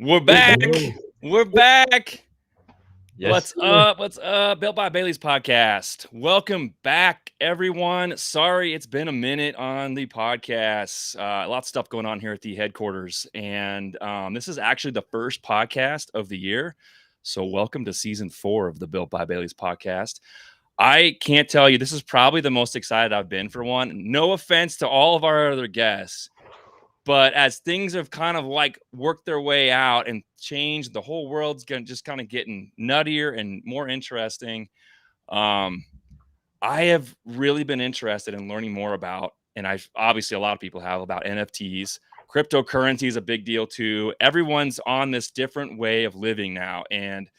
We're back. Yo. We're back. Yes, What's sir. up? What's up? Built by Bailey's podcast. Welcome back, everyone. Sorry it's been a minute on the podcast. Lots of stuff going on here at the headquarters. And this is actually the first podcast of the year. So welcome to season 4 of the Built by Bailey's podcast. I can't tell you, this is probably the most excited I've been for one. No offense to all of our other guests. But as things have kind of like worked their way out and changed, the whole world's just kind of getting nuttier and more interesting. I have really been interested in learning more about, and I've obviously a lot of people have, about NFTs. Cryptocurrency is a big deal too. Everyone's on this different way of living now. And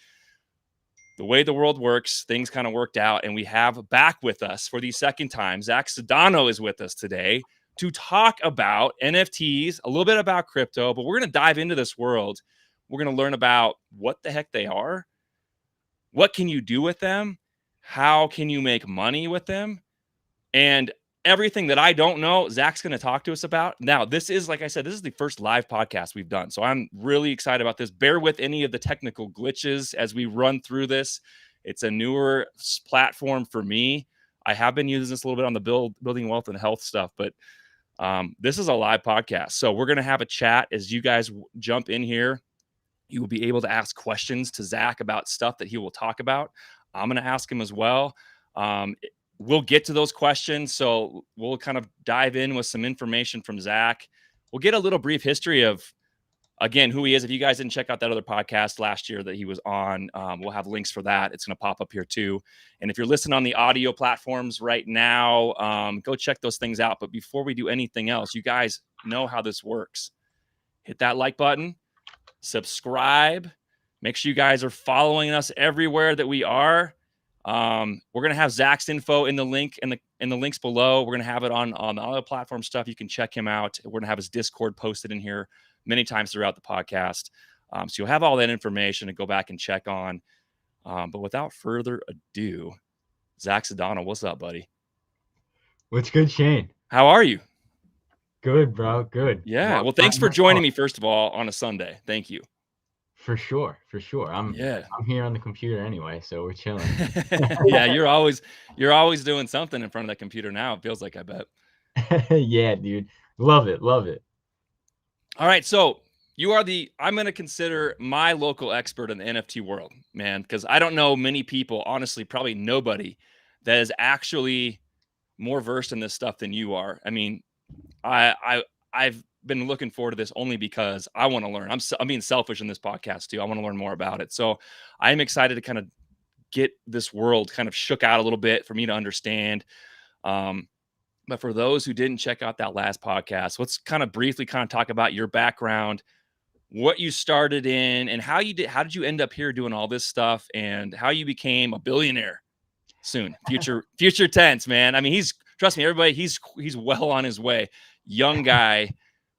the way the world works, things kind of worked out. And we have back with us for the second time, Zach Sodano is with us today to talk about NFTs, a little bit about crypto, but we're going to dive into this world. We're going to learn about what the heck they are. What can you do with them? How can you make money with them? And everything that I don't know, Zach's going to talk to us about. Now, this is, like I said, this is the first live podcast we've done. So I'm really excited about this. Bear with any of the technical glitches as we run through this. It's a newer platform for me. I have been using this a little bit on the building wealth and health stuff, but this is a live podcast. So we're going to have a chat as you guys jump in here. You will be able to ask questions to Zach about stuff that he will talk about. I'm going to ask him as well. We'll get to those questions. So we'll kind of dive in with some information from Zach. We'll get a little brief history of, again, who he is. If you guys didn't check out that other podcast last year that he was on, we'll have links for that. It's going to pop up here too. And if you're listening on the audio platforms right now, go check those things out. But before we do anything else, you guys know how this works. Hit that like button, subscribe. Make sure you guys are following us everywhere that we are. We're going to have Zach's info in the link in the links below. We're going to have it on the other platform stuff. You can check him out. We're going to have his Discord posted in here many times throughout the podcast. So you'll have all that information to go back and check on. But without further ado, Zach Sodano, what's up, buddy? What's good, Shane? How are you? Good, bro. Good. Yeah. Well, thanks for joining me, first of all, on a Sunday. Thank you. For sure. I'm here on the computer anyway, so we're chilling. Yeah, you're always doing something in front of that computer now. It feels like, I bet. Yeah, dude. Love it. All right, so you are I'm going to consider my local expert in the NFT world, man, because I don't know many people, honestly, probably nobody that is actually more versed in this stuff than you are. I mean, I've been looking forward to this only because I want to learn. I'm being selfish in this podcast too. I want to learn more about it. So I'm excited to kind of get this world kind of shook out a little bit for me to understand. But for those who didn't check out that last podcast, let's kind of briefly kind of talk about your background, what you started in, and how did you end up here doing all this stuff, and how you became a billionaire soon. Future tense, man. I mean, trust me, everybody, he's well on his way. Young guy,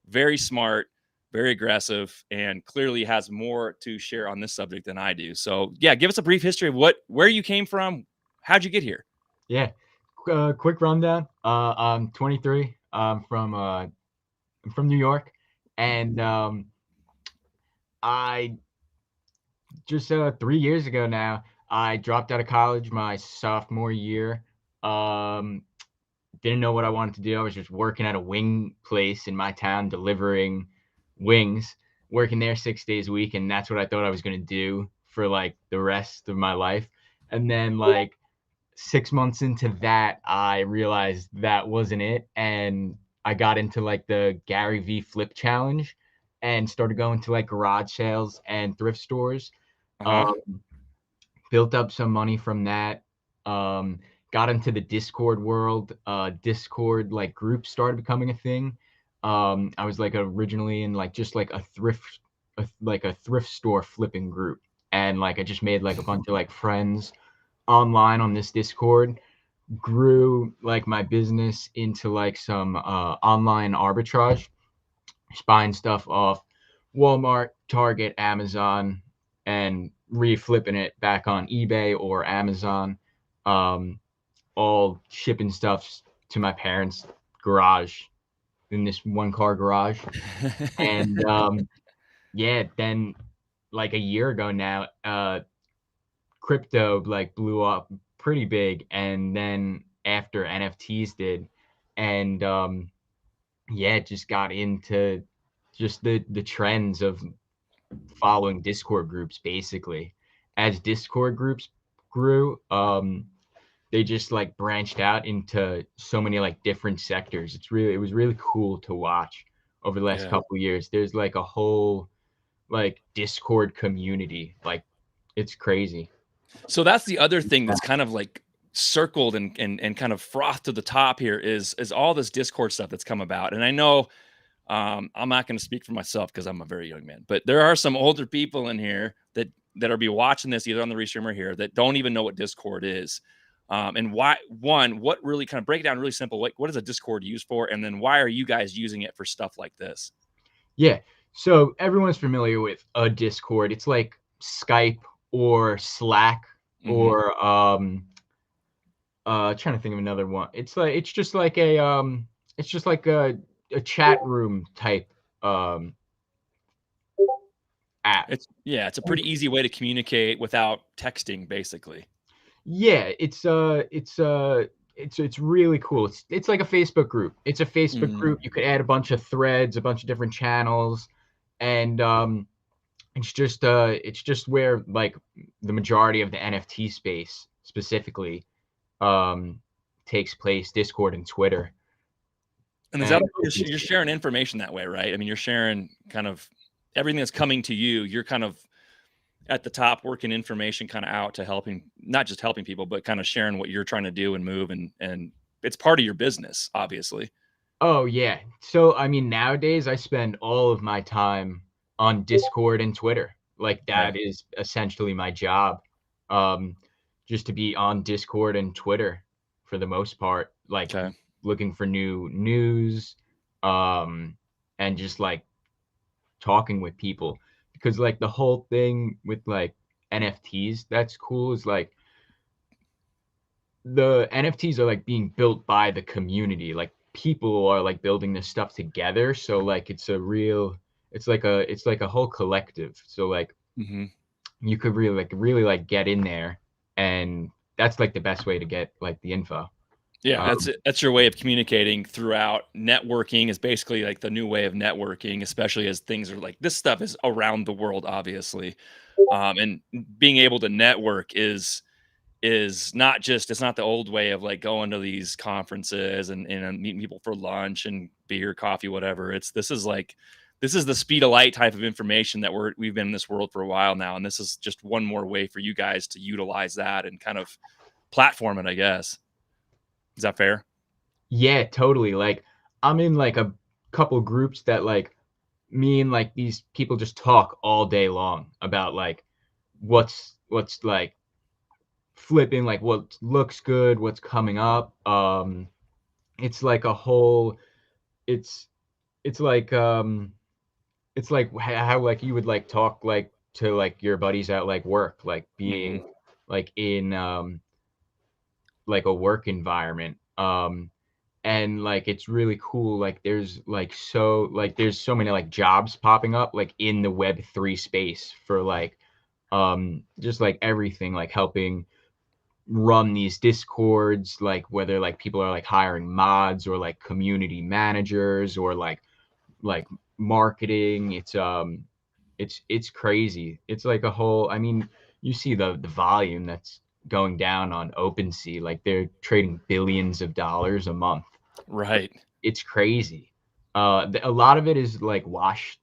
very smart, very aggressive, and clearly has more to share on this subject than I do. So yeah, give us a brief history of where you came from. How'd you get here? Yeah. Quick rundown. I'm 23. I'm from New York, and I just 3 years ago now, I dropped out of college my sophomore year. Didn't know what I wanted to do. I was just working at a wing place in my town, delivering wings, working there 6 days a week, and that's what I thought I was going to do for like the rest of my life. And then like 6 months into that, I realized that wasn't it, and I got into like the Gary V flip challenge and started going to like garage sales and thrift stores. Built up some money from that. Got into the Discord world. Discord like groups started becoming a thing. I was like originally in like just like a thrift store flipping group, and like I just made like a bunch of like friends online on this Discord. Grew like my business into like some online arbitrage, just buying stuff off Walmart, Target, Amazon, and reflipping it back on eBay or Amazon, all shipping stuff to my parents' garage in this one car garage. And yeah, then like a year ago now, crypto like blew up pretty big, and then after NFTs did, and yeah, it just got into just the trends of following Discord groups basically. As Discord groups grew, they just like branched out into so many like different sectors. It was really cool to watch over the last Yeah. couple of years. There's like a whole like Discord community. Like it's crazy. So that's the other thing that's kind of like circled and kind of frothed to the top here is all this Discord stuff that's come about. And I know I'm not going to speak for myself because I'm a very young man, but there are some older people in here that are be watching this either on the restream or here that don't even know what Discord is. And why one, what really kind of break it down really simple, like what is a Discord used for? And then why are you guys using it for stuff like this? Yeah. So everyone's familiar with a Discord. It's like Skype or Slack Hmm. or trying to think of another one. It's just like a chat room type um app. It's a pretty easy way to communicate without texting, basically. Yeah, it's really cool. It's like a Facebook group. It's a Facebook Hmm. group. You could add a bunch of threads, a bunch of different channels, and it's just where like the majority of the NFT space specifically um takes place, Discord and Twitter. And is that And you're sharing information that way, right? I mean, you're sharing kind of everything that's coming to you. You're kind of at the top working information kind of out to helping, not just helping people, but kind of sharing what you're trying to do and move and it's part of your business, obviously. oh yeah. So I mean nowadays I spend all of my time on Discord and Twitter. Like Okay. that is essentially my job. Um just to be on Discord and Twitter for the most part, like Okay. looking for new news um and just like talking with people, because like the whole thing with like NFTs that's cool is like the NFTs are like being built by the community. Like people are like building this stuff together. So like it's like a whole collective. So like Hmm. you could really like get in there, and that's like the best way to get like the info. Yeah, that's Um, it. That's your way of communicating throughout. Networking is basically like the new way of networking, especially as things are like this stuff is around the world, obviously. And being able to network is not just it's not the old way of like going to these conferences and meeting people for lunch and beer, coffee, whatever. This is the speed of light type of information that we've been in this world for a while now, and this is just one more way for you guys to utilize that and kind of platform it, I guess. Is that fair? yeah, totally. Like I'm in like a couple groups that like me and like these people just talk all day long about like what's like flipping, like what looks good, what's coming up. It's like a whole it's it's like how like you would like talk like to like your buddies at like work, like Hmm. being like in like a work environment. And like it's really cool. Like there's so many like jobs popping up like in the web3 space for like just like everything, like helping run these discords, like whether like people are like hiring mods or like community managers or like marketing. It's crazy. It's like a whole, I mean, you see the volume that's going down on OpenSea. Like they're trading billions of dollars a month. Right. It's crazy. A lot of it is like washed,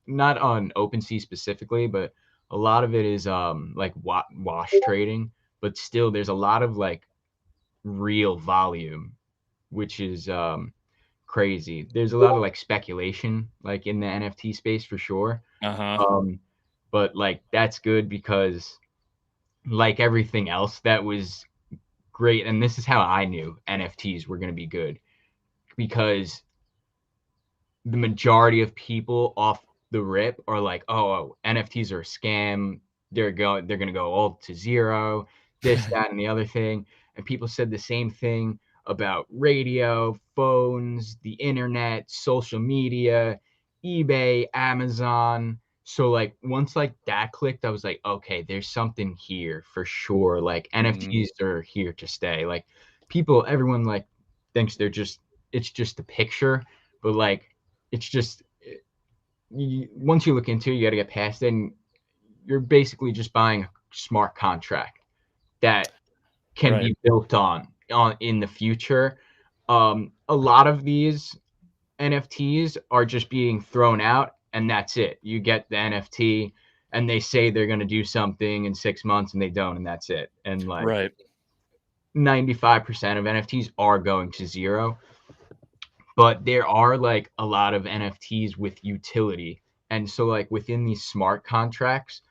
not on OpenSea specifically, but a lot of it is like wash trading. But still, there's a lot of like real volume, which is crazy. There's a lot of like speculation, like in the NFT space for sure. Uh-huh. Um, but like that's good because like everything else that was great, and this is how I knew NFTs were going to be good, because the majority of people off the rip are like, oh, NFTs are a scam. They're gonna go all to zero, this, that, and the other thing. And people said the same thing about radio, phones, the internet, social media, eBay, Amazon. So like once like that clicked, I was like, okay, there's something here for sure. Like Mhm. NFTs are here to stay. Like everyone like thinks it's just a picture, but like it's just once you look into it, you got to get past it, and you're basically just buying a smart contract that can Right. be built on in the future. A lot of these NFTs are just being thrown out, and that's it. You get the NFT, and they say they're going to do something in 6 months, and they don't, and that's it. And like Right. 95% of NFTs are going to zero, but there are like a lot of NFTs with utility. And so like within these smart contracts,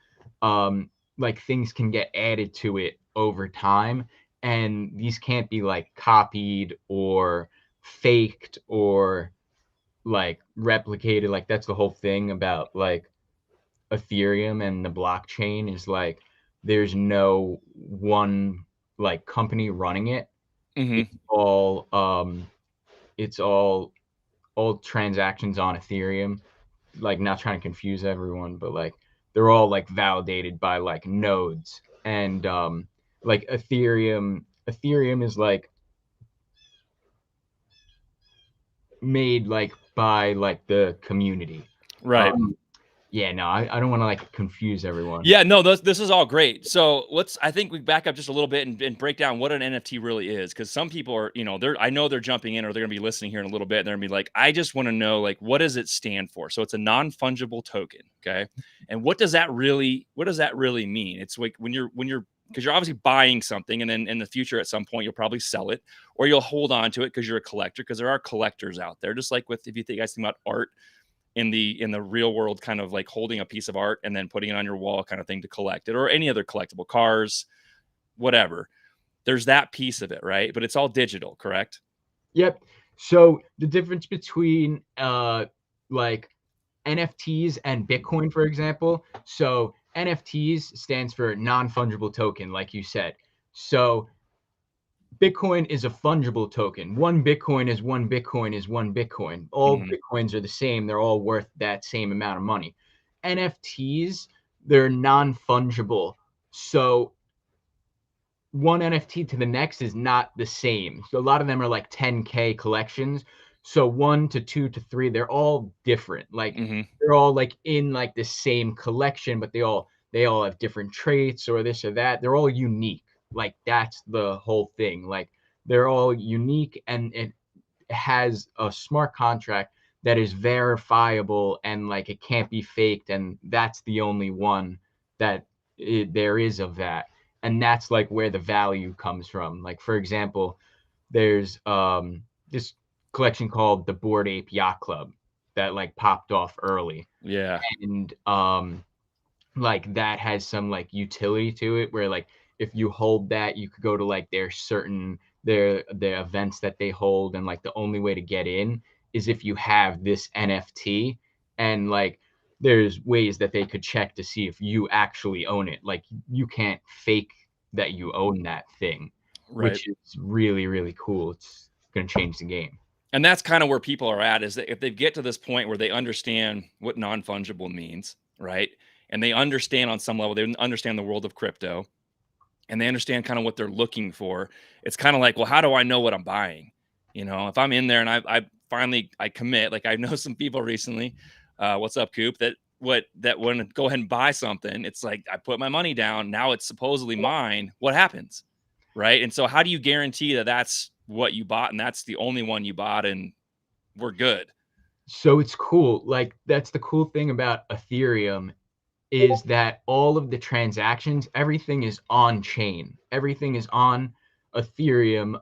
like things can get added to it over time, and these can't be like copied or faked or like replicated. Like that's the whole thing about like Ethereum and the blockchain is like there's no one like company running it. Mhm. It's all transactions on Ethereum. Like not trying to confuse everyone, but like they're all like validated by like nodes. And like Ethereum is like made like by like the community. Right. Um yeah, no, I don't want to like confuse everyone. Yeah, no, this is all great. So I think we back up just a little bit and break down what an NFT really is. Cause some people are, I know they're jumping in or they're gonna be listening here in a little bit. And they're gonna be like, I just want to know, like, what does it stand for? So it's a non-fungible token. Okay. And what does that really mean? It's like because you're obviously buying something and then in the future at some point you'll probably sell it or you'll hold on to it because you're a collector, because there are collectors out there. Just like with if you think guys think about art in the real world, kind of like holding a piece of art and then putting it on your wall kind of thing to collect it, or any other collectible, cars, whatever. There's that piece of it, right? But it's all digital, correct? Yep. So the difference between like NFTs and Bitcoin, for example. So NFTs stands for non-fungible token, like you said. So Bitcoin is a fungible token. One Bitcoin is one Bitcoin is one Bitcoin. All Hmm. Bitcoins are the same. They're all worth that same amount of money. NFTs, they're non-fungible. So one NFT to the next is not the same. So a lot of them are like 10K collections. So 1 to 2 to 3, they're all different. Like Hmm. they're all like in like the same collection, but they all have different traits or this or that. They're all unique. Like that's the whole thing. Like they're all unique, and it has a smart contract that is verifiable, and like it can't be faked, and that's the only one that there is of that. And that's like where the value comes from. Like for example, there's this collection called the Bored Ape Yacht Club that like popped off early, Yeah. and like that has some like utility to it, where like if you hold that, you could go to like their events that they hold, and like the only way to get in is if you have this NFT. And like there's ways that they could check to see if you actually own it. Like you can't fake that you own that thing, Right. which is really really cool. It's going to change the game. And that's kind of where people are at, is that if they get to this point where they understand what non-fungible means, right? And they understand on some level, they understand the world of crypto, and they understand kind of what they're looking for. It's kind of like, well, how do I know what I'm buying? If I'm in there and I finally I commit, like I know some people recently, what's up, Coop, that want to go ahead and buy something. It's like I put my money down. Now it's supposedly mine. What happens? Right. And so how do you guarantee that that's what you bought and that's the only one you bought and we're good? So it's cool. Like that's the cool thing about Ethereum, is that all of the transactions, everything is on chain. Everything is on Ethereum,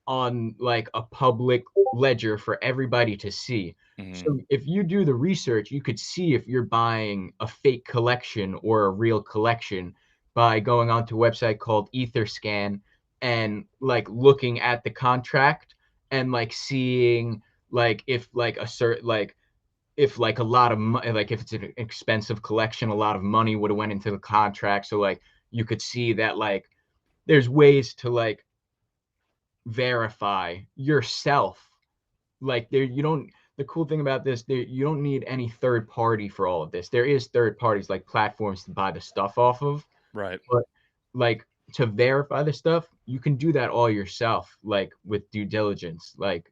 on like a public ledger for everybody to see. Hmm. So if you do the research, you could see if you're buying a fake collection or a real collection by going onto a website called Etherscan, and like looking at the contract, and like seeing like if like a certain like if like a lot of money, like if it's an expensive collection, a lot of money would have went into the contract. So like you could see that like there's ways to like verify yourself. Like there, you don't. the cool thing about this, you don't need any third party for all of this. There is third parties like platforms to buy the stuff off of, Right. but like to verify the stuff, you can do that all yourself, like with due diligence, like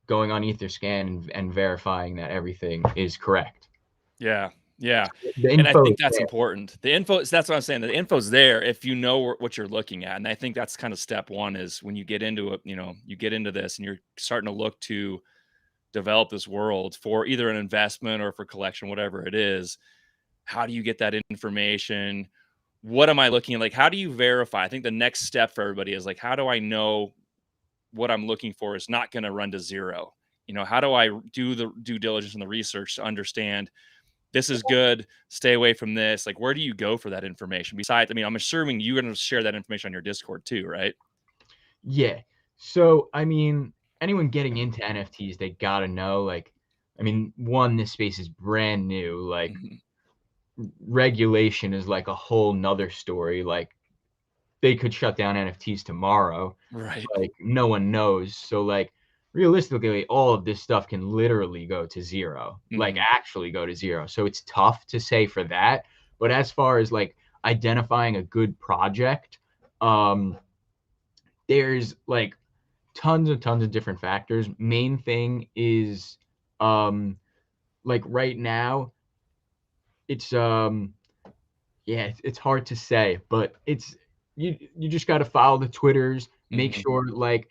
going on Etherscan and verifying that everything is correct. Yeah. Yeah. The And I info think is that's there. important. The info, that's what I'm saying. The info's there if you know what you're looking at. And I think that's kind of step one is when you get into it, you get into this and you're starting to look to develop this world for either an investment or for collection, whatever it is. How do you get that information? What am I looking at? Like, how do you verify? I think the next step for everybody is like, how do I know what I'm looking for is not going to run to zero? How do I do the due diligence and the research to understand this is good, stay away from this? Like, where do you go for that information? Besides, I mean, I'm assuming you're going to share that information on your Discord too, right? Yeah. So, I mean, anyone getting into NFTs, they gotta know, like, I mean, one, this space is brand new. Like, Mhm. regulation is like a whole nother story. Like, they could shut down NFTs tomorrow. Right. Like, no one knows. So, like, realistically, all of this stuff can literally go to zero, like, Mhm. actually go to zero. So, it's tough to say for that. But as far as like identifying a good project, um, there's like tons of different factors. Main thing is um like right now it's yeah, it's hard to say, but it's you just got to follow the Twitters, make Mhm. sure like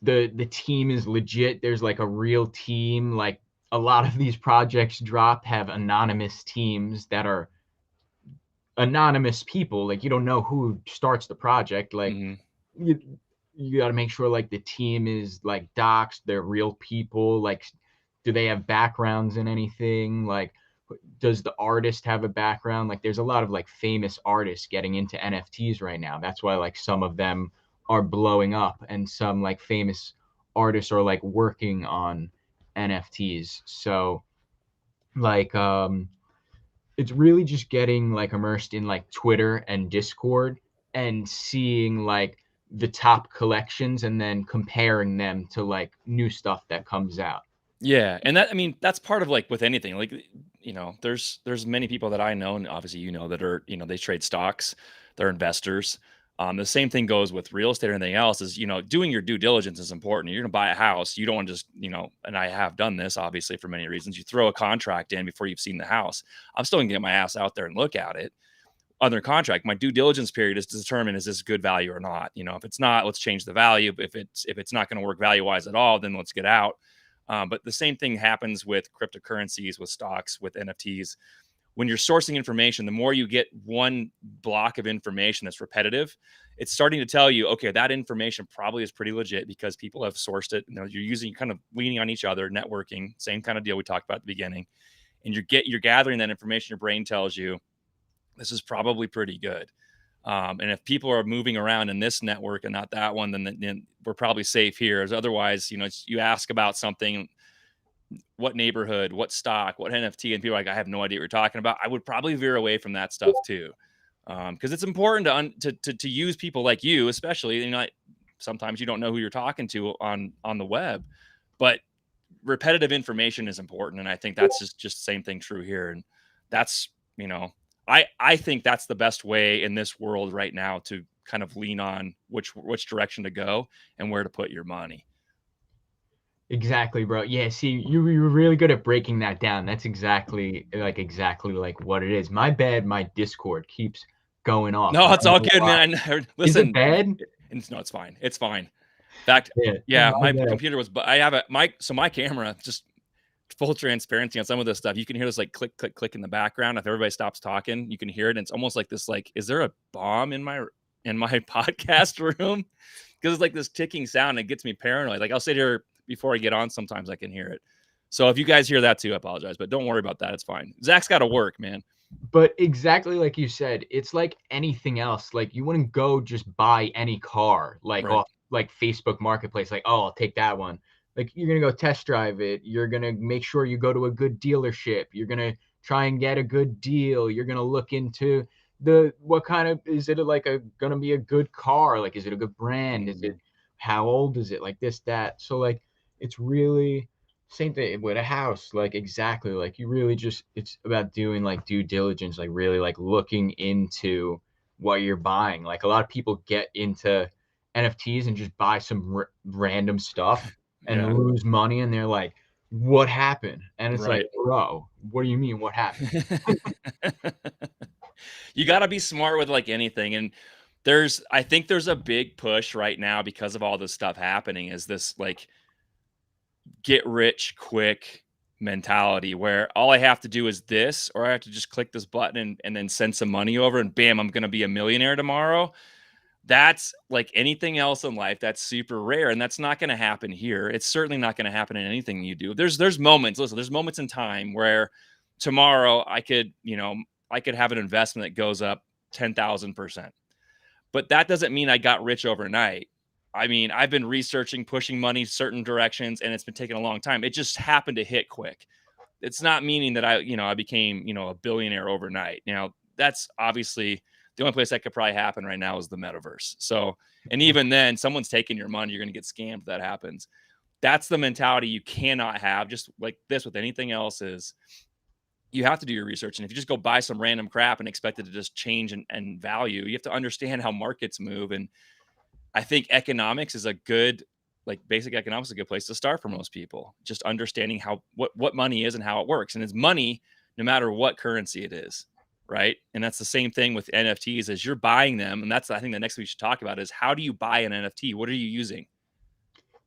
the team is legit. There's like a real team. Like a lot of these projects drop have anonymous teams that are anonymous people. Like you don't know who starts the project. Like Mhm. you you got to make sure like the team is like doxed, they're real people. Like, do they have backgrounds in anything? Like, does the artist have a background? Like, there's a lot of like famous artists getting into NFTs right now. That's why like some of them are blowing up, and some like famous artists are like working on NFTs. So like it's really just getting like immersed in like Twitter and Discord and seeing like the top collections and then comparing them to like new stuff that comes out. Yeah, and that I mean, that's part of like with anything. Like, there's many people that I know, and obviously that are, they trade stocks, they're investors. The same thing goes with real estate or anything else is, doing your due diligence is important. You're gonna buy a house. You don't want to just, and I have done this obviously for many reasons. You throw a contract in before you've seen the house. I'm still gonna get my ass out there and look at it under contract. My due diligence period is to determine is this good value or not. If it's not, let's change the value. If it's not going to work value wise at all, then let's get out. But the same thing happens with cryptocurrencies, with stocks, with NFTs. When you're sourcing information, the more you get one block of information that's repetitive, it's starting to tell you, okay, that information probably is pretty legit because people have sourced it. You're kind of leaning on each other, networking, same kind of deal we talked about at the beginning, and you're gathering that information. Your brain tells you this is probably pretty good. And if people are moving around in this network and not that one, then we're probably safe here. As otherwise, you ask about something, what neighborhood, what stock, what NFT, and people are like, I have no idea what you're talking about. I would probably veer away from that stuff too, because it's important to use people like you, especially. Sometimes you don't know who you're talking to on the web, but repetitive information is important, and I think that's just the same thing true here. And that's you know I think that's the best way in this world right now to kind of lean on which direction to go and where to put your money. Exactly, bro. Yeah, see, you're really good at breaking that down. That's exactly like what it is. My bad, my Discord keeps going off. No, I it's don't all know good, why. man. I never, Is it listen. bad? No, it's fine. It's fine. In fact, Yeah, yeah, my my bad. computer was, but I have my camera, just full transparency on some of this stuff. You can hear this like click, click, click in the background. If everybody stops talking, you can hear it. And it's almost like this, like, is there a bomb in my podcast room? Because it's like this ticking sound. And it gets me paranoid. Like I'll sit here before I get on. Sometimes I can hear it. So if you guys hear that too, I apologize, but don't worry about that. It's fine. Zach's got to work, man. But exactly like you said, it's like anything else. Like you wouldn't go just buy any car like Right. off like Facebook Marketplace, like, oh, I'll take that one. Like you're gonna go test drive it. You're gonna make sure you go to a good dealership. You're gonna try and get a good deal. You're gonna look into the what kind of is it like a gonna be a good car? Like is it a good brand? Is Mhm. it how old is it? Like this, that. So like it's really Same thing with a house, like exactly. Like you really just it's about doing like due diligence, like really like looking into what you're buying. Like a lot of people get into NFTs and just buy some random stuff and Yeah. lose money, and they're like, "What happened?" And it's like, Right. "Bro, what do you mean what happened?" You gotta be smart with, like, anything, and I think there's a big push right now because of all this stuff happening is this, like, get rich quick mentality where all I have to do is this, or I have to just click this button and then send some money over and bam, I'm gonna be a millionaire tomorrow. That's like anything else in life, that's super rare, and that's not gonna happen here. It's certainly not gonna happen in anything you do. There's moments, listen, there's moments in time where tomorrow I could have an investment that goes up 10,000%. But that doesn't mean I got rich overnight. I mean, I've been researching, pushing money certain directions, and it's been taking a long time. It just happened to hit quick. It's not meaning that I became, a billionaire overnight. Now, that's obviously the only place that could probably happen right now is the metaverse. So, and even then, someone's taking your money, you're going to get scammed if that happens. That's the mentality you cannot have, just like this with anything else, is you have to do your research. And if you just go buy some random crap and expect it to just change and value, you have to understand how markets move. And I think economics is a good, like basic economics is a good place to start for most people. Just understanding what money is and how it works. And it's money no matter what currency it is. Right. And that's the same thing with NFTs as you're buying them. And that's, I think, the next thing we should talk about is how do you buy an NFT? What are you using?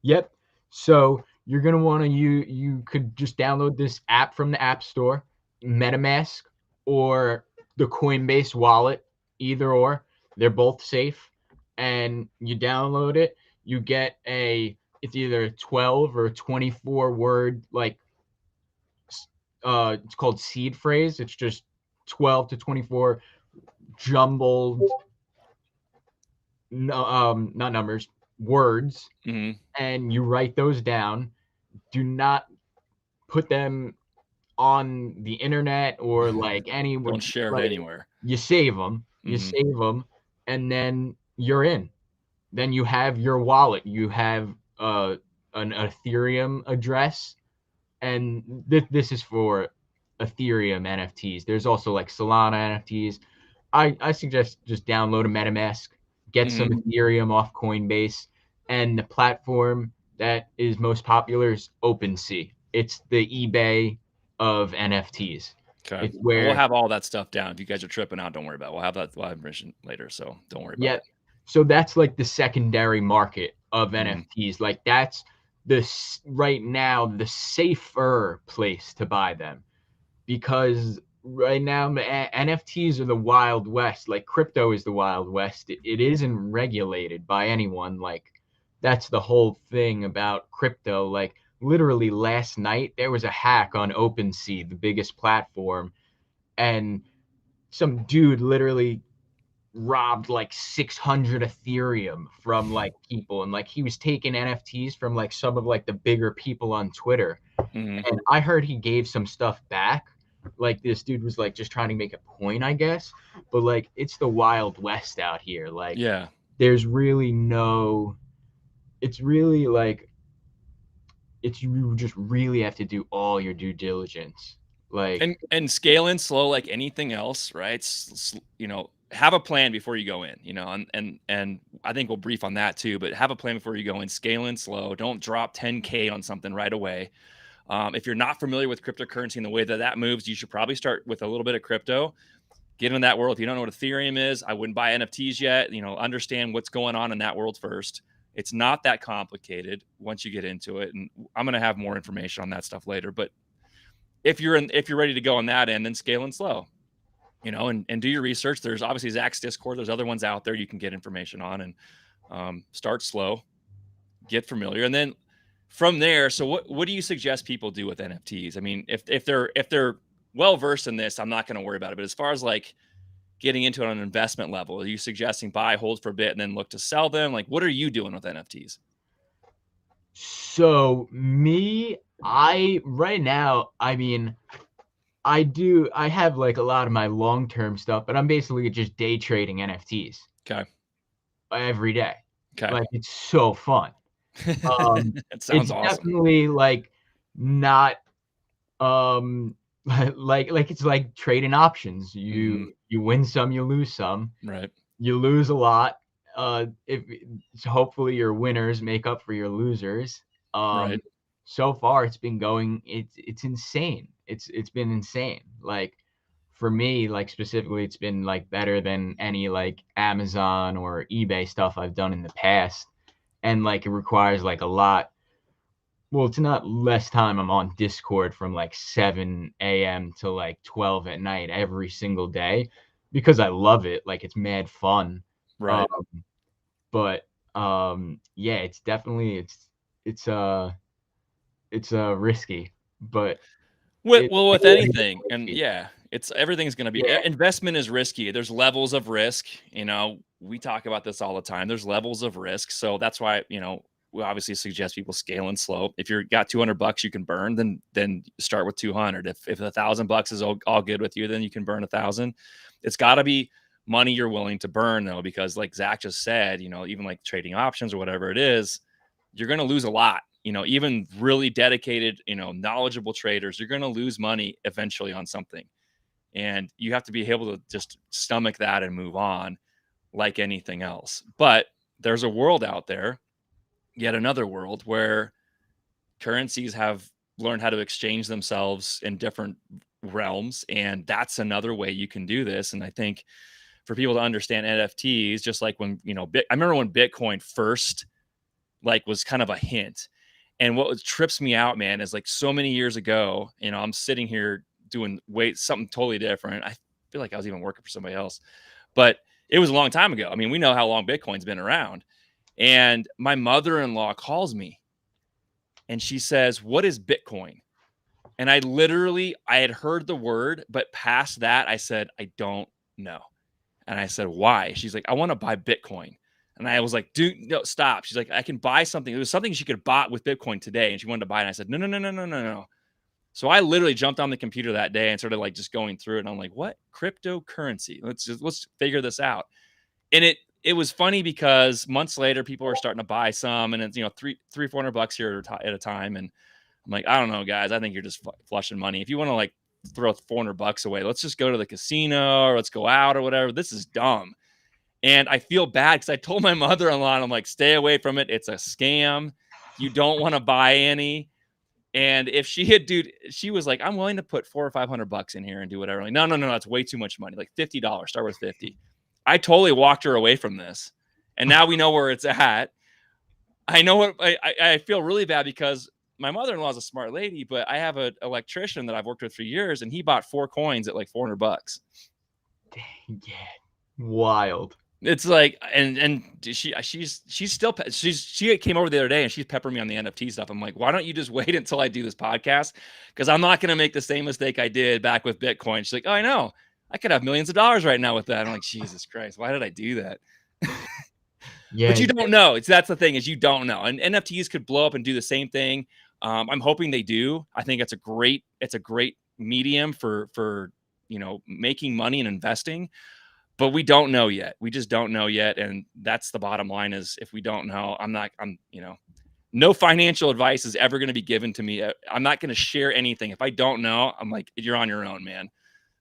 Yep. So you're gonna want to you could just download this app from the App Store, MetaMask, or the Coinbase wallet, either or. They're both safe. And you download it, you get it's either 12 or 24 word like it's called seed phrase. It's just 12 to 24 jumbled no not numbers, words, Hmm. and you write those down. Do not put them on the internet or like Don't anyone. share it Like anywhere. you Hmm. save them, and then you're in. Then you have your wallet. You have an Ethereum address, and this is for Ethereum NFTs. There's also like Solana NFTs. I suggest just download a MetaMask, get some Hmm. Ethereum off Coinbase, and the platform that is most popular is OpenSea. It's the eBay of NFTs. Okay. It's Well, we'll where have all that stuff down. If you guys are tripping out, don't worry about it. We'll have that. We'll have information later, so don't worry about yeah. it. So that's like the secondary market of Mhm. NFTs. Like that's right now the safer place to buy them, because right now NFTs are the Wild West. Like crypto is the Wild West. It isn't regulated by anyone. Like that's the whole thing about crypto. Like literally last night there was a hack on OpenSea, the biggest platform, and some dude literally robbed like 600 Ethereum from like people, and like he was taking NFTs from like some of like the bigger people on Twitter. Mhm. And I heard he gave some stuff back. Like this dude was like just trying to make a point, I guess. But like it's the Wild West out here. Like Yeah. there's really no. It's really like you just really have to do all your due diligence. Like And scaling slow like anything else, right? Have a plan before you go in, and I think we'll brief on that too, but have a plan before you go in. Scaling slow. Don't drop 10K on something right away. If you're not familiar with cryptocurrency and the way that that moves, you should probably start with a little bit of crypto. Get in that world. If you don't know what Ethereum is, I wouldn't buy NFTs yet. Understand what's going on in that world first. It's not that complicated once you get into it, and I'm going to have more information on that stuff later. But if you're ready to go on that end, then scale and slow, and do your research. There's obviously Zach's Discord. There's other ones out there you can get information on, and start slow, get familiar, and then from there. So what do you suggest people do with NFTs? I mean, if they're well versed in this, I'm not going to worry about it. But as far as like getting into it on an investment level, are you suggesting buy, hold for a bit, and then look to sell them? Like, what are you doing with NFTs? so me, I right now, I mean, I have like a lot of my long-term stuff, but I'm basically just day trading NFTs Okay. every day. Okay. Like it's so fun. Um It sounds it's awesome. definitely like not like it's like trading options. Mm-hmm. You win some, you lose some. Right. You lose a lot. If so hopefully your winners make up for your losers. Right. So far it's been going. It's insane. It's been insane. Like for me, like specifically, it's been like better than any like Amazon or eBay stuff I've done in the past. And like it requires like a lot. Well, it's not less time. I'm on Discord from like 7 a.m. to like 12 at night every single day because I love it. Like it's mad fun. Um, Right. but yeah, it's definitely it's risky, but Well, it's with pretty anything, and risky. yeah, it's everything's going to be Yeah, investment is risky. There's levels of risk. We talk about this all the time. There's levels of risk, so that's why we obviously suggest people scale and slow. If you've got $200 you can burn, then start with 200. If $1,000 is all good with you, then you can burn 1,000. It's got to be money you're willing to burn though, because like Zach just said, even like trading options or whatever it is, you're going to lose a lot. Even really dedicated, knowledgeable traders, you're going to lose money eventually on something. And you have to be able to just stomach that and move on like anything else. But there's a world out there, yet another world where currencies have learned how to exchange themselves in different realms. And that's another way you can do this. And I think for people to understand NFTs, just like when, I remember when Bitcoin first like was kind of a hint. And what trips me out, man, is like so many years ago, I'm sitting here doing something totally different. I feel like I was even working for somebody else, but it was a long time ago. I mean, we know how long Bitcoin's been around. And my mother-in-law calls me and she says, "What is Bitcoin?" And I had heard the word, but past that, I said, "I don't know." And I said, "Why?" She's like, "I want to buy Bitcoin." And I was like, "Dude, no, stop." She's like, "I can buy something." It was something she could buy with Bitcoin today. And she wanted to buy it. And I said, "No, no, no, no, no, no, no." So I literally jumped on the computer that day and started like just going through it. And I'm like, "What? Cryptocurrency? Let's figure this out." And it was funny because months later, people were starting to buy some, and it's $300-400 here at a time. And I'm like, "I don't know, guys. I think you're just flushing money. If you want to like throw $400 away, let's just go to the casino or let's go out or whatever. This is dumb." And I feel bad because I told my mother-in-law, I'm like, "Stay away from it. It's a scam. You don't want to buy any." And if she had, dude, she was like, "I'm willing to put 400 or 500 bucks in here and do whatever." I'm like, no, no, no, that's way too much money. Like $50. Start with 50. I totally walked her away from this, and now we know where it's at. I know what I feel really bad because my mother-in-law is a smart lady, but I have an electrician that I've worked with for years, and he bought 4 coins at like $400. yeah, wild. It's like, and she came over the other day and she's peppering me on the NFT stuff. I'm like, "Why don't you just wait until I do this podcast? Because I'm not going to make the same mistake I did back with Bitcoin." She's like, "Oh, I know. I could have millions of dollars right now with that." I'm like, "Jesus Christ, why did I do that?" But Yeah, you don't know. That's the thing, is you don't know. And NFTs could blow up and do the same thing. I'm hoping they do. I think it's a great medium for making money and investing, but we don't know yet. We just don't know yet. And that's the bottom line, is if we don't know, no financial advice is ever going to be given to me. I'm not going to share anything. If I don't know, I'm like, "You're on your own, man."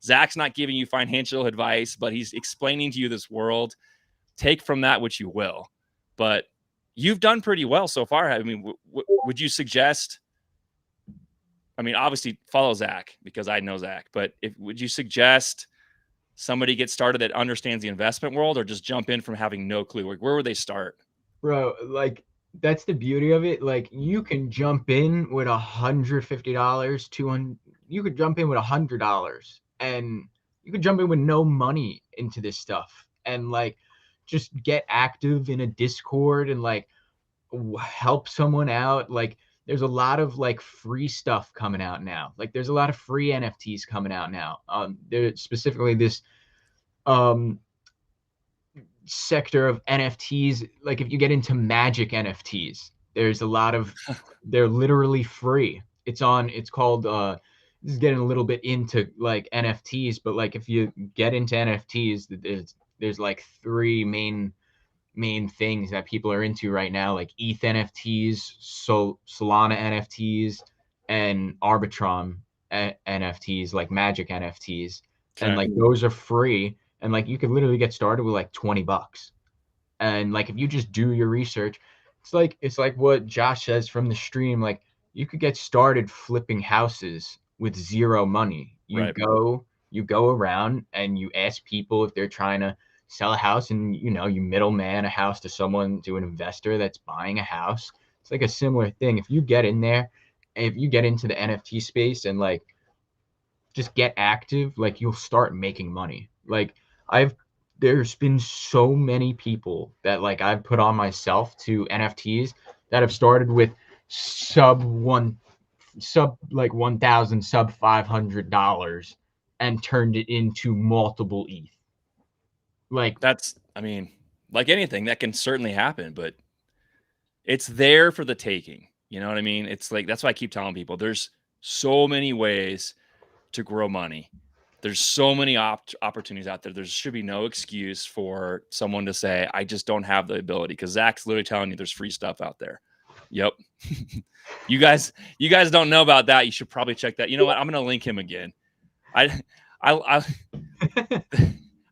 Zach's not giving you financial advice, but he's explaining to you this world. Take from that what you will. But you've done pretty well so far. I mean, would you suggest, I mean, obviously follow Zach because I know Zach, but would you suggest somebody get started that understands the investment world, or just jump in from having no clue? Like, where would they start? bro. Like that's the beauty of it. Like you can jump in with $150, 200. You could jump in with $100, and you could jump in with no money into this stuff, and like just get active in a Discord and like help someone out. Like there's a lot of like free stuff coming out now. Like there's a lot of free NFTs coming out now. There's specifically this um sector of NFTs. Like if you get into magic NFTs, there's a lot of, they're literally free. It's called this is getting a little bit into like NFTs, but like if you get into NFTs, there's like three main things that people are into right now, like ETH NFTs, Solana NFTs, and Arbitrum NFTs, like Magic NFTs, and Okay. like those are free, and like you could literally get started with like $20. And like if you just do your research, it's like what Josh says from the stream, like you could get started flipping houses with zero money. You Right. go around and you ask people if they're trying to sell a house, and you middleman a house to an investor that's buying a house. It's like a similar thing. If you get in there, if you get into the NFT space and like just get active, like you'll start making money. Like I've there's been so many people that like I've put on myself to NFTs that have started with sub like 1,000, sub $500 and turned it into multiple ETH. Like I mean, like anything that can certainly happen, but it's there for the taking. You know what I mean? It's like that's why I keep telling people there's so many ways to grow money. There's so many opportunities out there. There should be no excuse for someone to say, I just don't have the ability. Because Zach's literally telling you there's free stuff out there. Yep. you guys don't know about that. You should probably check that. You know what? I'm gonna link him again. I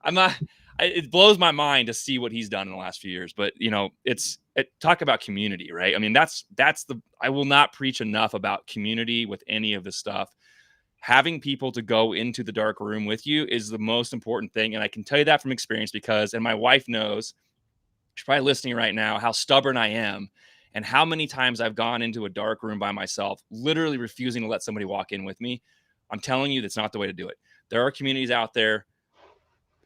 I'm not. It blows my mind to see what he's done in the last few years. But talk about community, right? I mean, that's the. I will not preach enough about community with any of this stuff. Having people to go into the dark room with you is the most important thing, and I can tell you that from experience and my wife knows. She's probably listening right now how stubborn I am, and how many times I've gone into a dark room by myself, literally refusing to let somebody walk in with me. I'm telling you, that's not the way to do it. There are communities out there.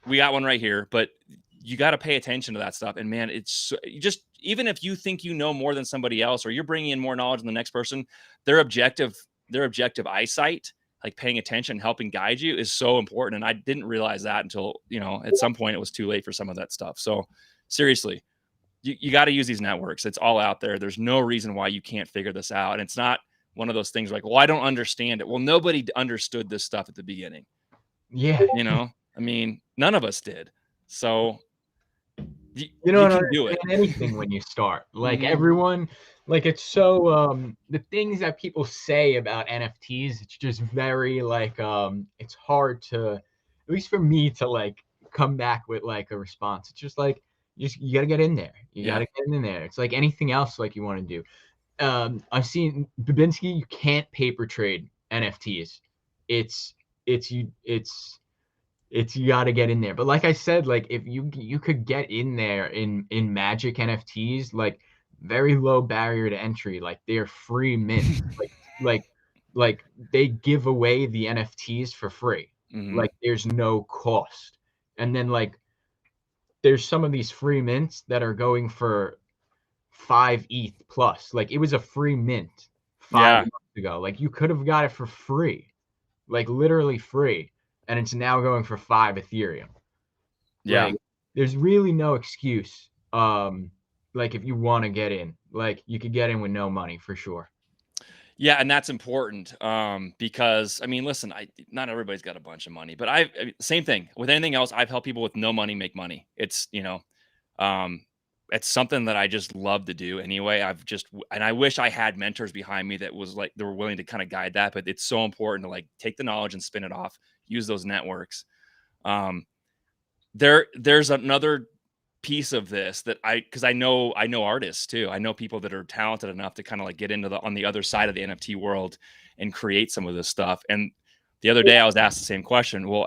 We got one right here, but you got to pay attention to that stuff. And man, it's just, even if you think you know more than somebody else, or you're bringing in more knowledge than the next person, their objective eyesight, like paying attention, helping guide you, is so important. And I didn't realize that until, at some point it was too late for some of that stuff. So seriously, you got to use these networks. It's all out there. There's no reason why you can't figure this out. And it's not one of those things like, well, I don't understand it. Well, nobody understood this stuff at the beginning. yeah, I mean, none of us did. So you don't can do it. understand anything when you start. Like Mhm. everyone, like it's so the things that people say about NFTs, it's just very like it's hard to, at least for me, to like come back with like a response. It's just like you gotta get in there. You Yeah. gotta get in there. It's like anything else like you want to do. I've seen Babinski, you can't paper trade NFTs. It's it's you it's you got to get in there. But like I said, like if you could get in there in Magic NFTs, like very low barrier to entry, like they're free mint, like like they give away the NFTs for free, Mhm. like there's no cost. And then like there's some of these free mints that are going for 5 ETH plus. Like it was a free mint five Yeah. months ago. Like you could have got it for free, like literally free, and it's now going for 5 Ethereum. Yeah. Like there's really no excuse. Like if you want to get in, like you could get in with no money for sure. Yeah, and that's important, because I mean, listen, not everybody's got a bunch of money, but same thing with anything else. I've helped people with no money make money. Um, it's something that I just love to do anyway. And I wish I had mentors behind me that was like they were willing to kind of guide that. But it's so important to like take the knowledge and spin it off, use those networks. Um, there's another piece of this that because I know artists too. I know people that are talented enough to kind of like get into on the other side of the NFT world and create some of this stuff. And the other day I was asked the same question. Well,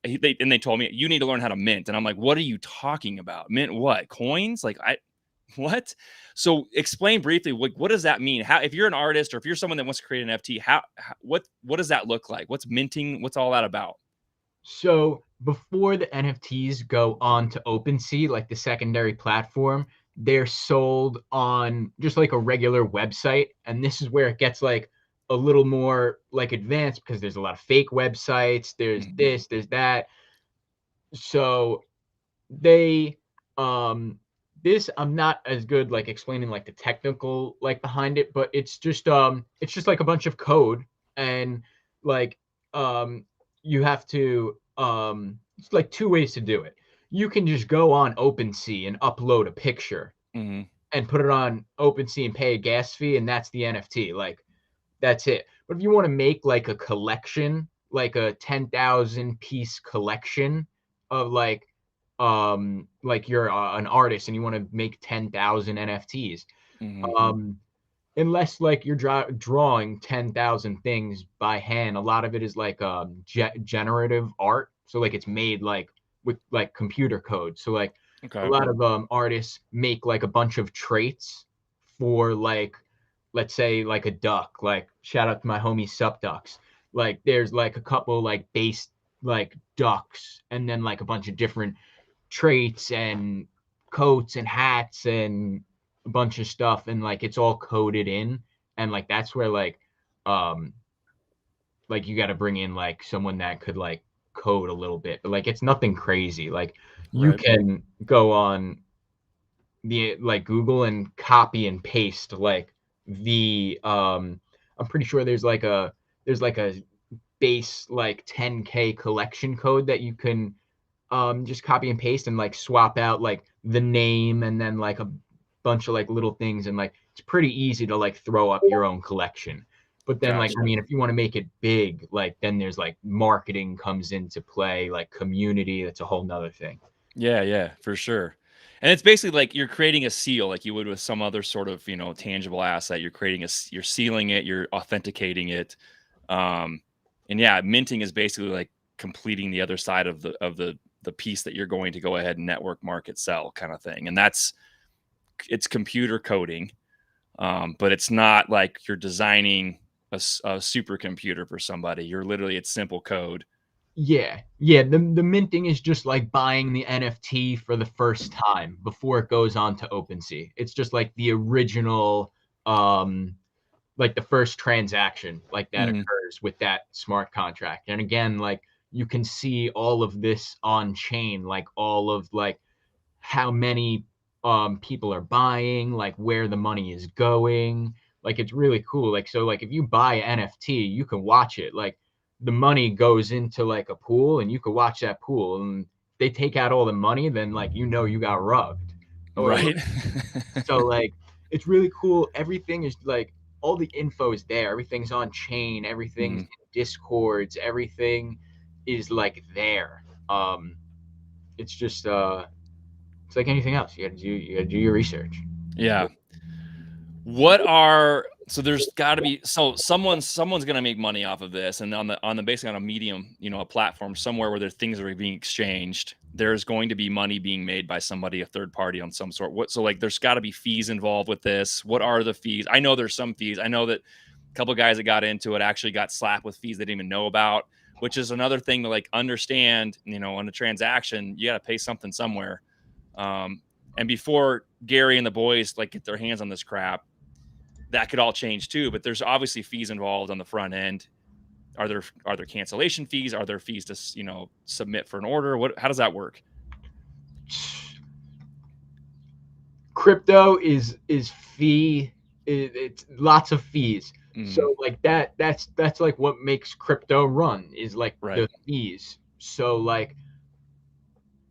they told me you need to learn how to mint, and I'm like, what are you talking about? Mint what? Coins? Like what? So explain briefly what does that mean? How, if you're an artist or if you're someone that wants to create an NFT, what does that look like? What's minting? What's all that about? So before the NFTs go on to OpenSea, like the secondary platform, they're sold on just like a regular website. And this is where it gets like a little more like advanced because there's a lot of fake websites. There's Mhm. this, there's that. So they this I'm not as good like explaining like the technical like behind it, but it's just like a bunch of code, and like you have to it's like two ways to do it. You can just go on OpenSea and upload a picture Mhm. and put it on OpenSea and pay a gas fee, and that's the NFT. Like that's it. But if you want to make like a collection, like a 10,000 piece collection of like you're an artist and you want to make 10,000 NFTs, Hmm. um, unless like you're drawing 10,000 things by hand, a lot of it is like generative art. So like it's made like with like computer code. So like a Okay. lot of artists make like a bunch of traits for like, let's say like a duck. Like shout out to my homie Sup Ducks. Like there's like a couple like base like ducks, and then like a bunch of different traits and coats and hats and a bunch of stuff, and like it's all coded in, and like that's where um like you got to bring in like someone that could like code a little bit, but like it's nothing crazy. Like you Right. can go on the like Google and copy and paste like the I'm pretty sure there's like a base like 10K collection code that you can just copy and paste and like swap out like the name and then like a bunch of like little things, and like it's pretty easy to like throw up your own collection. But then like I Gotcha. mean if you want to make it big, like then there's like marketing comes into play, like community, that's a whole nother thing. Yeah, yeah, for sure. And it's basically like you're creating a seal like you would with some other sort of, tangible asset. You're creating you're sealing it, you're authenticating it. Um, and yeah, minting is basically like completing the other side of the piece that you're going to go ahead and network market sell kind of thing. And it's computer coding. But it's not like you're designing a supercomputer for somebody. You're literally it's simple code. Yeah, the minting is just like buying the NFT for the first time before it goes on to OpenSea. It's just like the original like the first transaction like that Mhm. occurs with that smart contract. And again, like you can see all of this on chain, like all of like how many people are buying, like where the money is going. Like it's really cool. Like so like if you buy an NFT, you can watch it. Like the money goes into like a pool and you can watch that pool, and if they take out all the money, then like you got rugged. Or Right. so like it's really cool. Everything is like all the info is there. Everything's on chain. Everything's Mhm. in discords. Everything is like there. It's just it's like anything else. You gotta do your research. Yeah. What are so there's got to be so someone's going to make money off of this, and on the basically on a medium, a platform somewhere where their things are being exchanged, there's going to be money being made by somebody, a third party on some sort. What so like there's got to be fees involved with this. What are the fees? I know there's some fees. I know that a couple guys that got into it actually got slapped with fees they didn't even know about, which is another thing to like understand. On a transaction, you got to pay something somewhere. Um, and before Gary and the boys like get their hands on this crap, that could all change too. But there's obviously fees involved on the front end. Are there cancellation fees? Are there fees to submit for an order? How does that work? Crypto is fee. It's lots of fees. Mm, So like that's like what makes crypto run is like right. the fees. So like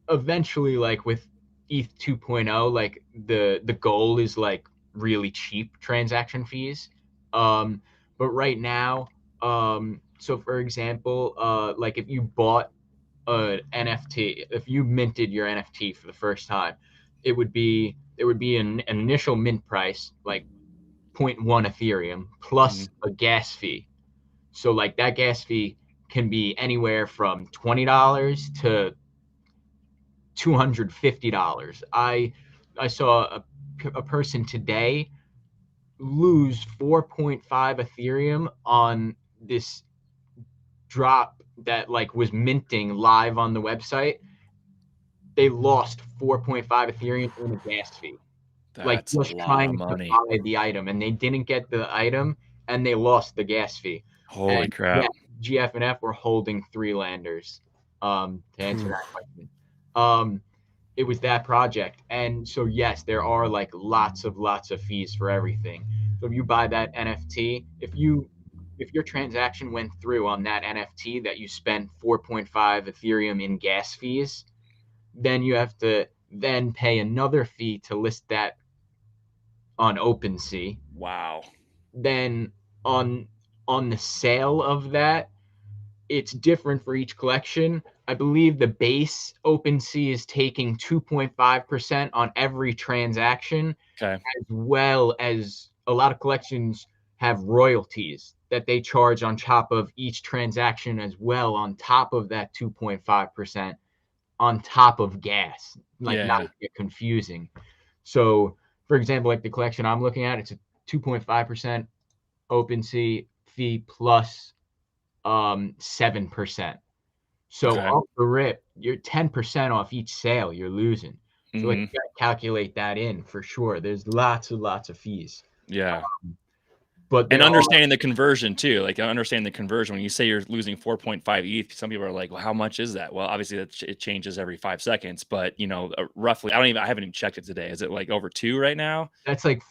eventually like with ETH 2.0, like the goal is like really cheap transaction fees. Um, but right now, so for example, like if you bought an NFT, if you minted your NFT for the first time, it would be an initial mint price like zero point 0.1 Ethereum Mm, plus a gas fee. So like that gas fee can be anywhere from $20 to $250. I saw a person today lose 4.5 Ethereum on this drop that like was minting live on the website. They lost 4.5 Ethereum in a gas fee, like that's a just lot of trying to money. buy the item, and they didn't get the item, and they lost the gas fee. Holy And yeah, crap. GF&F were holding three landers. To answer Phew. that question, um, it was that project, and so yes, there are like lots of fees for everything. So if you buy that NFT, if your transaction went through on that NFT that you spent 4.5 Ethereum in gas fees, then you have to then pay another fee to list that on OpenSea. Wow. Then on on the sale of that, it's different for each collection. I believe the base OpenSea is taking 2.5% on every transaction, Okay. as well as a lot of collections have royalties that they charge on top of each transaction as well, on top of that 2.5%, on top of gas, like not Yeah. to get confusing. So, for example, like the collection I'm looking at, it's a 2.5% OpenSea fee plus 7%. So Okay. off the rip, you're 10% off each sale you're losing. So like Hmm. you gotta calculate that in for sure. There's lots of fees. Yeah. But And there are understanding the conversion too, like understanding the conversion. When you say you're losing 4.5 ETH, some people are like, "Well, how much is that?" Well, obviously it changes every 5 seconds, but roughly, I haven't even checked it today. Is it like over two right now? that's like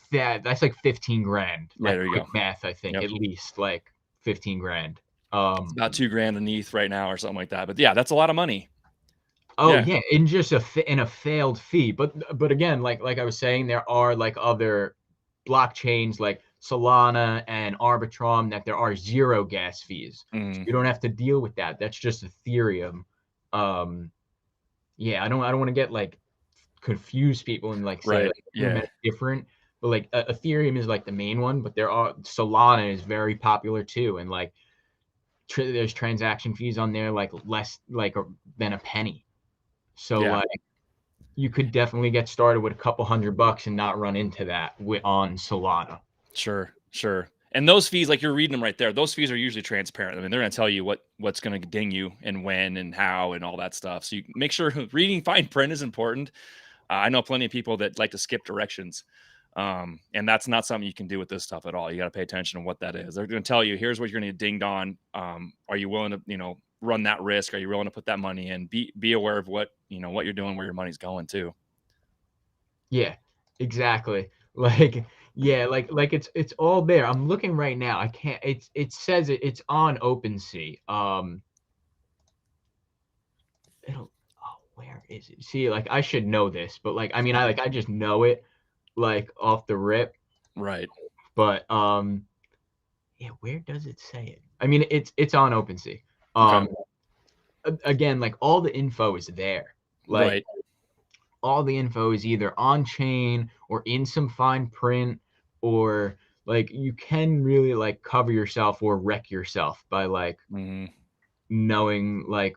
15 grand. Yeah, Like there you quick go. math, I think Yep, at least like 15 grand. it's about 2 grand an ETH right now or something like that. But yeah, that's a lot of money. Oh Yeah. yeah, in just in a failed fee. But again, like I was saying, there are like other blockchains like Solana and Arbitrum that there are zero gas fees. So Mm, you don't have to deal with that. That's just Ethereum. Um, yeah, I don't want to get like confuse people and like say right. like Yeah. that's different. But like Ethereum is like the main one, but there are Solana is very popular too, and like there's transaction fees on there like less like than a penny. So Yeah. like you could definitely get started with a couple $100 and not run into that on Solana. Sure. Sure. And those fees, like you're reading them right there, those fees are usually transparent. I mean, they're going to tell you what's going to ding you and when and how and all that stuff. So you make sure reading fine print is important. I know plenty of people that like to skip directions. And that's not something you can do with this stuff at all. You got to pay attention to what that is. They're going to tell you, here's what you're going to get dinged on. Are you willing to, run that risk? Are you willing to put that money in? Be aware of what you're doing, where your money's going to. Yeah, exactly. Like yeah, like it's all there. I'm looking right now. I can't. It says it's on OpenSea. It'll. Oh, where is it? See, like I should know this, but like I mean, I just know it like off the rip. Right. But yeah, where does it say it? I mean, it's on OpenSea. Okay. Um, again, like all the info is there. Like Right. all the info is either on chain or in some fine print, or like you can really like cover yourself or wreck yourself by like Hmm. knowing like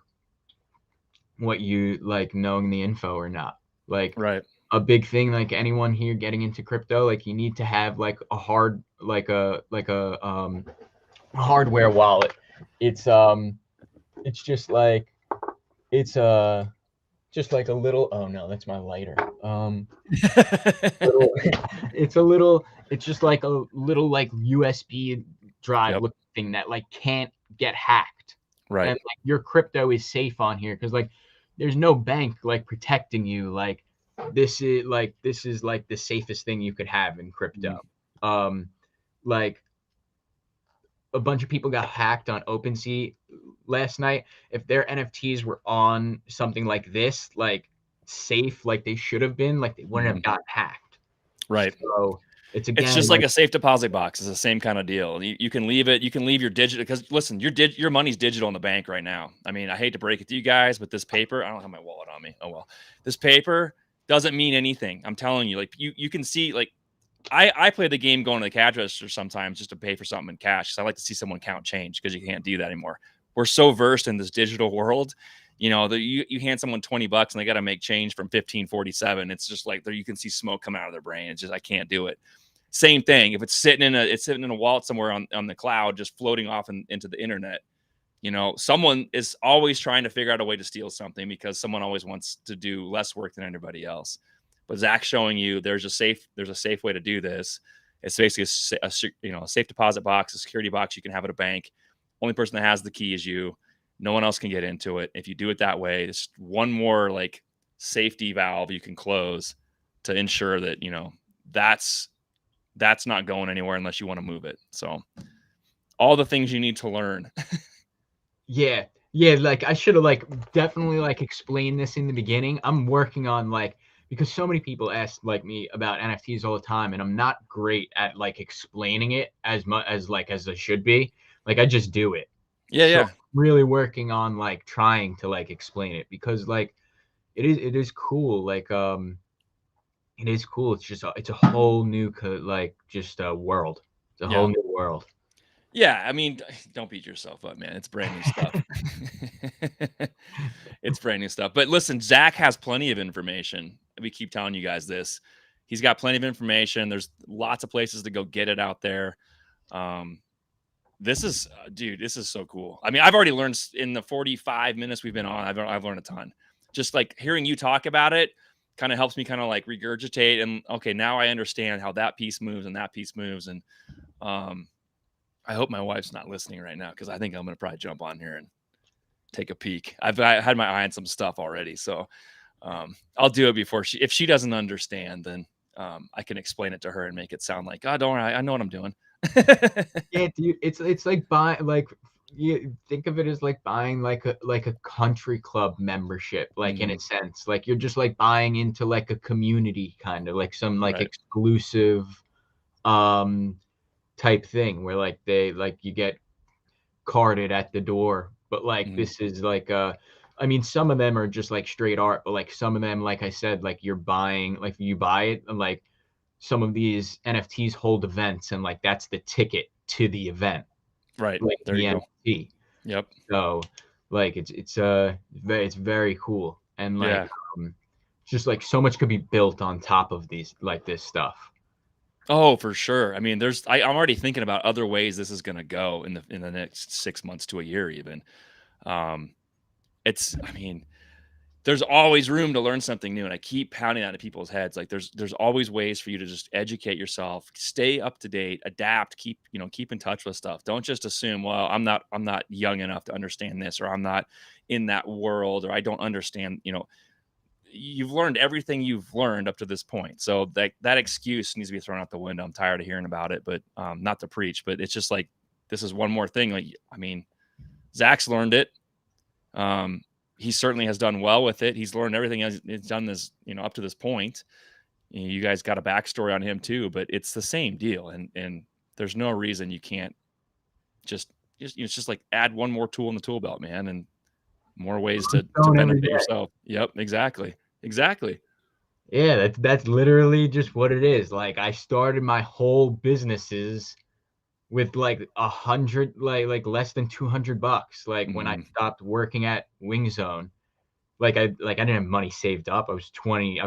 what you like knowing the info or not. Like Right. a big thing, like anyone here getting into crypto, like you need to have like a hard like a hardware wallet. It's just like it's just like a little, oh no, that's my lighter. Little, it's just like a little like USB drive Yep. looking thing that like can't get hacked. And Right. like your crypto is safe on here because like there's no bank like protecting you. Like this is like the safest thing you could have in crypto. Mhm. Um like a bunch of people got hacked on OpenSea last night. If their NFTs were on something like this, like safe, like they should have been, like they wouldn't have Mhm. gotten hacked. Right. So it's It's again just like like a safe deposit box. It's the same kind of deal. You can leave it. You can leave your digital because listen, your money's digital in the bank right now. I mean, I hate to break it to you guys, but this paper, I don't have my wallet on me. Oh well, this paper doesn't mean anything. I'm telling you. Like you can see. Like I play the game going to the cash register sometimes just to pay for something in cash. So I like to see someone count change because you can't do that anymore. We're so versed in this digital world. You hand someone $20 and they got to make change from 1547. It's just like there you can see smoke come out of their brain. It's just I can't do it. Same thing. If it's sitting in a wallet somewhere on the cloud, just floating off into the internet. Someone is always trying to figure out a way to steal something because someone always wants to do less work than anybody else. But Zach's showing you there's a safe way to do this. It's basically a safe deposit box, a security box you can have at a bank. Only person that has the key is you. No one else can get into it. If you do it that way, it's one more like safety valve you can close to ensure that that's not going anywhere unless you want to move it. So all the things you need to learn. yeah, yeah, like I should have like definitely like explained this in the beginning. I'm working on like because so many people ask like me about NFTs all the time, and I'm not great at like explaining it as much as like as I should be. Like I just do it. Yeah, So yeah. really working on like trying to like explain it, because like it is cool. Like it is cool. It's just it's a whole new like just a world. It's a Yeah. whole new world. Yeah, I mean, don't beat yourself up, man. It's brand new stuff. It's brand new stuff. But listen, Zach has plenty of information. We keep telling you guys this. He's got plenty of information. There's lots of places to go get it out there. Um, this is, dude, this is so cool. I mean, I've already learned in the 45 minutes we've been on. I've learned a ton. Just like hearing you talk about it kind of helps me kind of like regurgitate and okay, now I understand how that piece moves and that piece moves. And um, I hope my wife's not listening right now because I think I'm gonna probably jump on here and take a peek. I had my eye on some stuff already, so I'll do it before she. If she doesn't understand, then I can explain it to her and make it sound like, oh, don't worry, I know what I'm doing. Yeah, dude, it's like buying like you think of it as like buying like a country club membership, like in Mhm. a sense. Like you're just like buying into like a community kind of like some like Right. exclusive um type thing where like they like you get carded at the door. But like Mhm. this is like I mean some of them are just like straight art, but like some of them, like I said, like you're buying, like you buy it and like some of these NFTs hold events and like that's the ticket to the event, Right. like There the you go. NFT. Yep. So like it's very cool. And like Yeah. just like so much could be built on top of these like this stuff. Oh, for sure. I mean, I'm already thinking about other ways this is gonna go in the next 6 months to a year, even. Um, I mean, there's always room to learn something new, and I keep pounding that into people's heads. Like there's always ways for you to just educate yourself, stay up to date, adapt, keep in touch with stuff. Don't just assume, well, I'm not young enough to understand this, or I'm not in that world, or I don't understand. You've learned everything you've learned up to this point, so that excuse needs to be thrown out the window. I'm tired of hearing about it, but not to preach, but it's just like this is one more thing. Like, I mean, Zach's learned it. Um, he certainly has done well with it. He's learned everything he's done this, up to this point. You guys got a backstory on him too, but it's the same deal. And there's no reason you can't just it's just like add one more tool in the tool belt, man, and more ways to Going every benefit day. yourself. Yep, exactly. Exactly. Yeah, that's literally just what it is. Like I started my whole businesses with like 100, like less than $200. Like when I Mhm. stopped working at Wing Zone, like I didn't have money saved up. I was 20.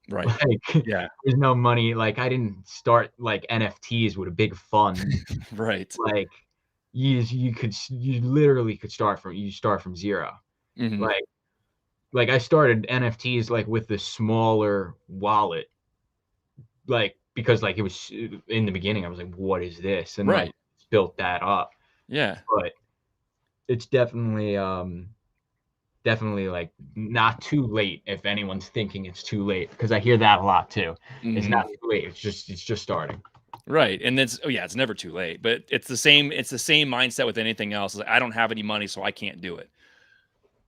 Right. Like Yeah. there's no money. Like I didn't start like NFTs with a big fund. Right. Like you literally could start from zero. Mhm. Like like I started NFTs like with the smaller wallet, like because like it was in the beginning I was like, what is this? And like Right. built that up. Yeah. But it's definitely like not too late if anyone's thinking it's too late, because I hear that a lot too. It's not Mhm. too late. It's just starting. Right. And then oh yeah, it's never too late, but it's the same mindset with anything else. Like, I don't have any money, so I can't do it.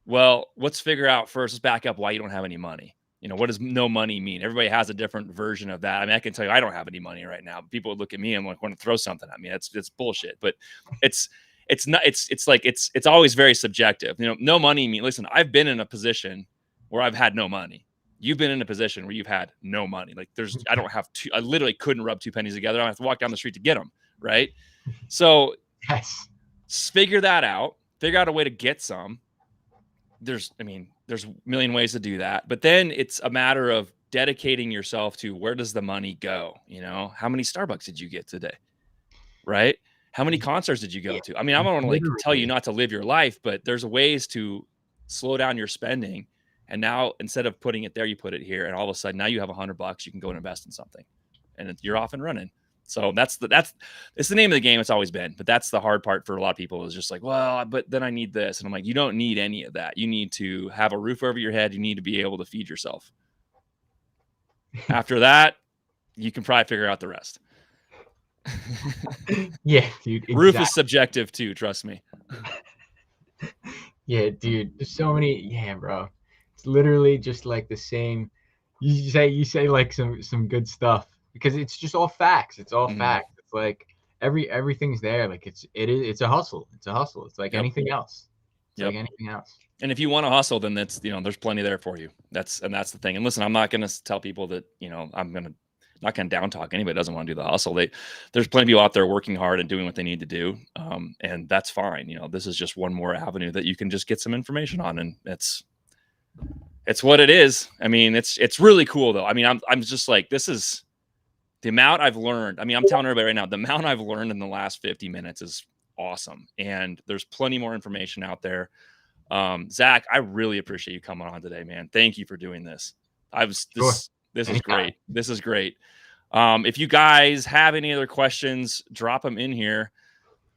Well, let's figure out first, let's back up why you don't have any money. What does no money mean? Everybody has a different version of that. I mean, I can tell you I don't have any money right now. People would look at me and like want to throw something at me. It's bullshit. But it's it's not it's like it's always very subjective. No money mean listen, I've been in a position where I've had no money. You've been in a position where you've had no money. Like I don't have two, I literally couldn't rub two pennies together. I have to walk down the street to get them. Right. So Yes. figure that out, figure out a way to get some. There's a million ways to do that, but then it's a matter of dedicating yourself to where does the money go. How many Starbucks did you get today, right? How many concerts did you go Yeah, to? I mean, I don't want to like tell you literally. not to live your life, but there's ways to slow down your spending. And now instead of putting it there, you put it here, and all of a sudden now you have $100 you can go and invest in something, and you're off and running. So that's it's the name of the game. It's always been, but that's the hard part for a lot of people is just like, well, but then I need this, and I'm like, you don't need any of that. You need to have a roof over your head. You need to be able to feed yourself. After that, you can probably figure out the rest. Yeah, dude, Roof is exactly. subjective too. Trust me. Yeah, dude, there's so many. Yeah, bro, it's literally just like the same. You say like some good stuff because it's just all facts. It's all Mhm. facts. It's like everything's there. Like it's a hustle. It's a hustle. It's like Yep. anything else. It's Yep. like anything else. And if you want to hustle, then that's, there's plenty there for you. That's the thing. And listen, I'm not going to tell people that, not going to down talk anybody that doesn't want to do the hustle. There's plenty of people out there working hard and doing what they need to do. And that's fine. This is just one more avenue that you can just get some information on. And it's what it is. I mean, it's really cool though. I mean, I'm just like, this is the amount I've learned. I mean, I'm telling everybody right now, the amount I've learned in the last 50 minutes is awesome. And there's plenty more information out there. Zach, I really appreciate you coming on today, man. Thank you for doing this. This is great. This is great. If you guys have any other questions, drop them in here.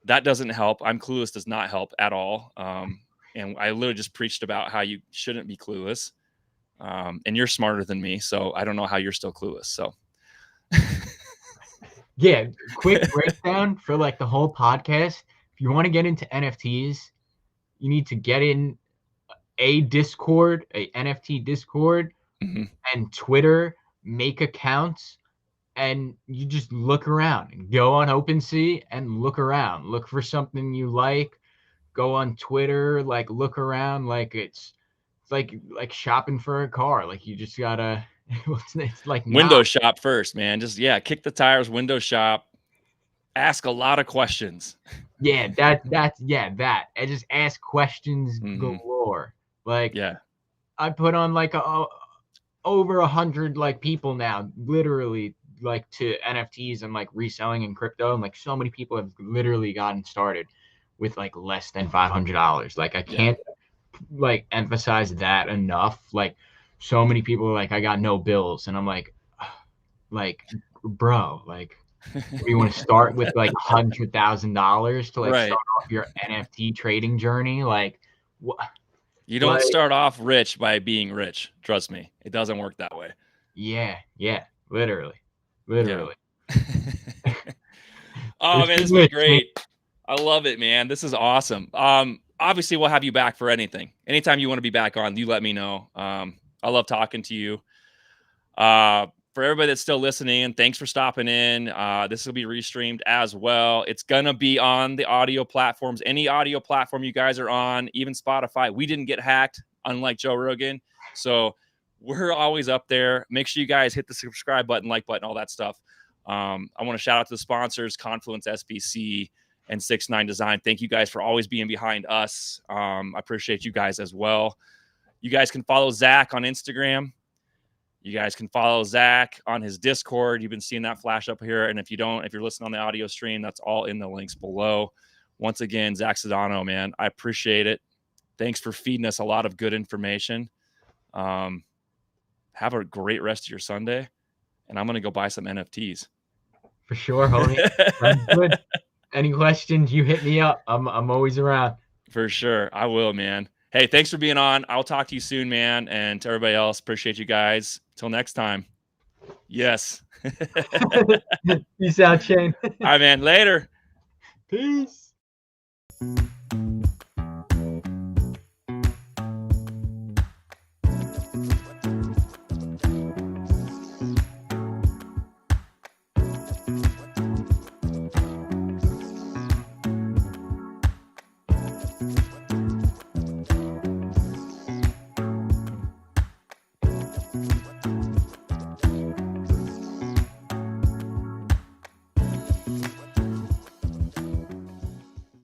That doesn't help. I'm clueless does not help at all. And I literally just preached about how you shouldn't be clueless. And you're smarter than me, so I don't know how you're still clueless. So yeah, quick breakdown for like the whole podcast. If you want to get into NFTs, you need to get in a Discord, a NFT Discord, and Twitter, make accounts, and you just look around and go on OpenSea and look around. Look for something you like. Go on Twitter, like look around, like it's like shopping for a car. Like you just gotta it's like window shop first, man. Just kick the tires, window shop. Ask a lot of questions. Yeah, that. And just ask questions galore. Like, I put on like over 100 like people now, literally like to NFTs and like reselling and crypto, and like so many people have literally gotten started with like less than $500. Like I can't like emphasize that enough. Like so many people are like, I got no bills, and I'm like bro, like you want to start with like $100,000 to like start off your NFT trading journey? Like, what? You don't start off rich by being rich. Trust me, it doesn't work that way. Yeah, literally. Yeah. Oh man, this is great. I love it, man. This is awesome. Obviously, we'll have you back for anything. Anytime you want to be back on, you let me know. I love talking to you. For everybody that's still listening, thanks for stopping in. This will be restreamed as well. It's going to be on the audio platforms, any audio platform you guys are on, even Spotify. We didn't get hacked, unlike Joe Rogan. So we're always up there. Make sure you guys hit the subscribe button, like button, all that stuff. I want to shout out to the sponsors, Confluence SBC and 6ix9ine Design. Thank you guys for always being behind us. I appreciate you guys as well. You guys can follow Zach on Instagram. You guys can follow Zach on his Discord. You've been seeing that flash up here. And if you're listening on the audio stream, that's all in the links below. Once again, Zach Sodano, man, I appreciate it. Thanks for feeding us a lot of good information. Have a great rest of your Sunday. And I'm going to go buy some NFTs. For sure, homie. Sounds good. Any questions, you hit me up. I'm always around. For sure. I will, man. Hey, thanks for being on. I'll talk to you soon, man. And to everybody else, appreciate you guys. Till next time. Yes. Peace out, Shane. All right, man. Later. Peace.